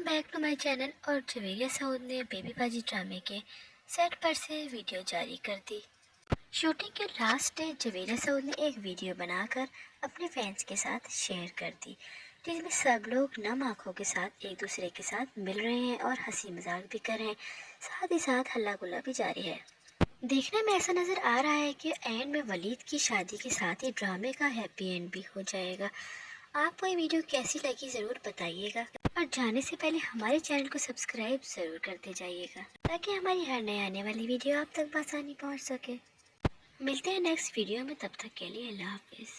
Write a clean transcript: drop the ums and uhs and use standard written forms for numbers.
Back to my channel. और जवेरिया सऊद ने baby बाजी ड्रामे के सेट पर से वीडियो जारी कर दी। शूटिंग के लास्ट डे जवेरिया सऊद ने एक वीडियो बनाकर अपने फैंस के साथ शेयर कर दी, जिसमें सब लोग नम आंखों के साथ एक दूसरे के साथ मिल रहे हैं और हंसी मजाक भी कर रहे हैं, साथ ही साथ हल्ला गुल्ला भी जारी है। देखने में ऐसा नज़र आ रहा है कि एंड में वलीद की शादी के साथ ही ड्रामे का हैप्पी एंड भी हो जाएगा। आपको ये वीडियो कैसी लगी ज़रूर बताइएगा और जाने से पहले हमारे चैनल को सब्सक्राइब ज़रूर करते जाइएगा, ताकि हमारी हर नए आने वाली वीडियो आप तक आसानी पहुंच सके। मिलते हैं नेक्स्ट वीडियो में, तब तक के लिए अल्लाह हाफिज़।